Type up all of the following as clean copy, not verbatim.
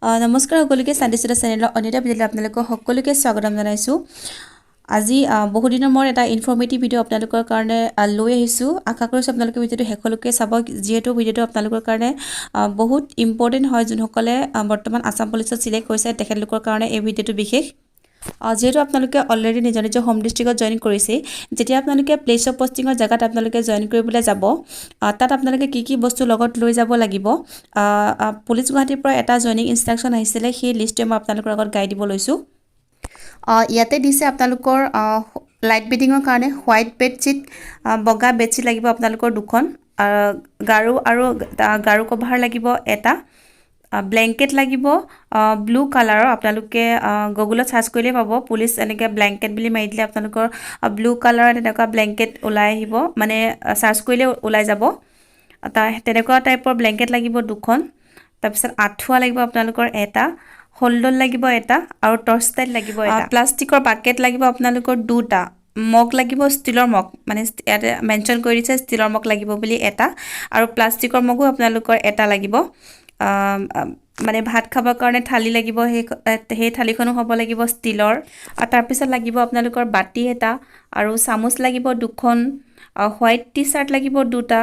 নমস্কাৰ সকলোকে শান্তিসুধা চেনেলৰ অনিতা ভিডিঅ'লৈ আপোনালোকক সকলোকে স্বাগতম জনাইছোঁ। আজি বহু দিনৰ মূৰত এটা ইনফৰ্মেটিভ ভিডিঅ' আপোনালোকৰ কাৰণে লৈ আহিছোঁ। আশা কৰিছোঁ আপোনালোকে ভিডিঅ'টো শেষলৈকে চাব, যিহেতু ভিডিঅ'টো আপোনালোকৰ কাৰণে বহুত ইম্পৰ্টেণ্ট হয়। যোনসকলে বৰ্তমান আছাম পুলিচত চিলেক্ট হৈছে তেখেতলোকৰ কাৰণে এই ভিডিঅ'টো বিশেষ। যিহেতু আপোনালোকে অলৰেডি নিজৰ নিজৰ হোম ডিষ্ট্ৰিক্টত জইন কৰিছে, যেতিয়া আপোনালোকে প্লেচ অফ পষ্টিঙৰ জেগাত আপোনালোকে জইন কৰিবলৈ যাব, তাত আপোনালোকে কি বস্তু লগত লৈ যাব লাগিব, পুলিচ গুৱাহাটীৰ পৰা এটা জইনিং ইনষ্ট্ৰাকশ্যন আহিছিলে, সেই লিষ্টটোৱে মই আপোনালোকৰ আগত গাই দিব লৈছোঁ। ইয়াতে দিছে আপোনালোকৰ লাইট বেডিঙৰ কাৰণে হোৱাইট বেডশ্বীট, বগা বেডশ্বীট লাগিব আপোনালোকৰ 2খন, গাৰু আৰু গাৰু কভাৰ লাগিব এটা, ব্লেংকেট লাগিব ব্লু কালাৰৰ। আপোনালোকে গুগলত চাৰ্চ কৰিলেই পাব, পুলিচ এনেকৈ ব্লেংকেট বুলি মাৰি দিলে আপোনালোকৰ ব্লু কালাৰৰ তেনেকুৱা ব্লেংকেট ওলাই আহিব, মানে চাৰ্চ কৰিলে ওলাই যাব। তেনেকুৱা টাইপৰ ব্লেংকেট লাগিব 2খন। তাৰপিছত আঁঠুৱা লাগিব আপোনালোকৰ এটা, হোল্ডল লাগিব এটা, আৰু টৰ্চ লাইট লাগিব এটা। প্লাষ্টিকৰ বাকেট লাগিব আপোনালোকৰ 2টা, মগ লাগিব ষ্টীলৰ মগ, মানে ইয়াতে মেনশ্যন কৰি দিছে ষ্টীলৰ মগ লাগিব বুলি এটা, আৰু প্লাষ্টিকৰ মগো আপোনালোকৰ এটা লাগিব। মানে ভাত খাবৰ কাৰণে থালি লাগিব, সেই থালিখনো হ'ব লাগিব ষ্টীলৰ। আৰু তাৰপিছত লাগিব আপোনালোকৰ বাতি এটা, আৰু চামুচ লাগিব 2খন, হোৱাইট টি চাৰ্ট লাগিব 2টা,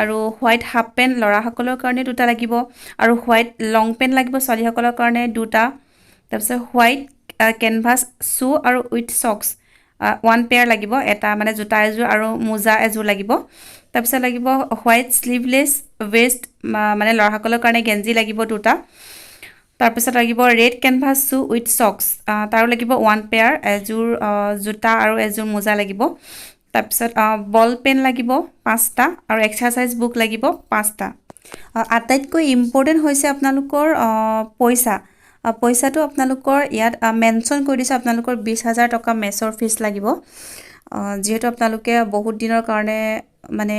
আৰু হোৱাইট হাফ পেণ্ট ল'ৰাসকলৰ কাৰণে 2টা লাগিব, আৰু হোৱাইট লং পেণ্ট লাগিব ছোৱালীসকলৰ কাৰণে 2টা। তাৰপিছত হোৱাইট কেনভাছ শ্বু আৰু উইথ চক্স 1 পেয়াৰ লাগিব, এটা মানে জোতা এযোৰ আৰু মোজা এযোৰ লাগিব। তাৰপিছত লাগিব হোৱাইট শ্লিভলেছ ৱেষ্ট, মানে ল'ৰাসকলৰ কাৰণে গেঞ্জি লাগিব 2টা। তাৰপিছত লাগিব ৰেড কেনভাছ শ্বু উইথ চক্স, তাৰো লাগিব 1 পেয়াৰ, এযোৰ জোতা আৰু এযোৰ মোজা লাগিব। তাৰপিছত বল পেন লাগিব 5টা, আৰু এক্সাৰচাইজ বুক লাগিব 5টা। আটাইতকৈ ইম্পৰ্টেণ্ট হৈছে আপোনালোকৰ পইচাটো আপোনালোকৰ ইয়াত মেনশ্যন কৰি দিছে, আপোনালোকৰ 20,000 টকা মেছৰ ফিজ লাগিব। যিহেতু আপোনালোকে বহুত দিনৰ কাৰণে মানে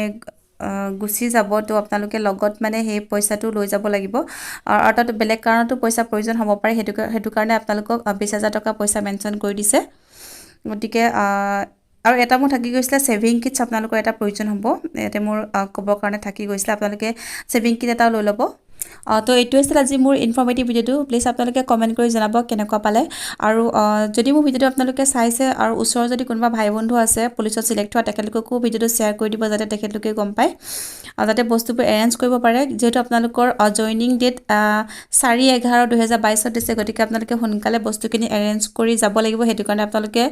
গুচি যাব, তো আপোনালোকে লগত মানে সেই পইচাটো লৈ যাব লাগিব, আৰু তাত বেলেগ কাৰণতো পইচা প্ৰয়োজন হ'ব পাৰে, সেইটো কাৰণে আপোনালোকক 20,000 টকা পইচা মেনশ্যন কৰি দিছে। গতিকে আৰু এটা মোৰ থাকি গৈছিলে ছেভিং কিটছ, আপোনালোকৰ এটা প্ৰয়োজন হ'ব, ইয়াতে মোৰ ক'বৰ কাৰণে থাকি গৈছিলে, আপোনালোকে ছেভিং কিট এটাও লৈ ল'ব। তো এইটো আছিল আজি মোৰ ইনফৰ্মেটিভ ভিডিঅ'টো। প্লিজ আপোনালোকে কমেণ্ট কৰি জনাব কেনেকুৱা পালে, আৰু যদি মোৰ ভিডিঅ'টো আপোনালোকে চাইছে আৰু ওচৰৰ যদি কোনোবা ভাই বন্ধু আছে পুলিচত চিলেক্ট হোৱা, তেখেতলোককো ভিডিঅ'টো শ্বেয়াৰ কৰি দিব, যাতে তেখেতলোকে গম পায়, যাতে বস্তুবোৰ এৰেঞ্জ কৰিব পাৰে। যিহেতু আপোনালোকৰ জইনিং ডেট 4/11/2022 দিছে, গতিকে আপোনালোকে সোনকালে বস্তুখিনি এৰেঞ্জ কৰি যাব লাগিব, সেইটো কাৰণে আপোনালোকে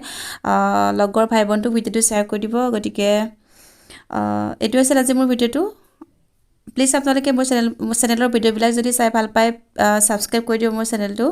লগৰ ভাই বন্ধুক ভিডিঅ'টো শ্বেয়াৰ কৰি দিব। গতিকে এইটো আছিল আজি মোৰ ভিডিঅ'টো। প্লিজ আপোনালোকে মোৰ চেনেলৰ ভিডিঅ'বিলাক যদি চাই ভাল পায়, ছাবস্ক্ৰাইব কৰি দিব মোৰ চেনেলটো।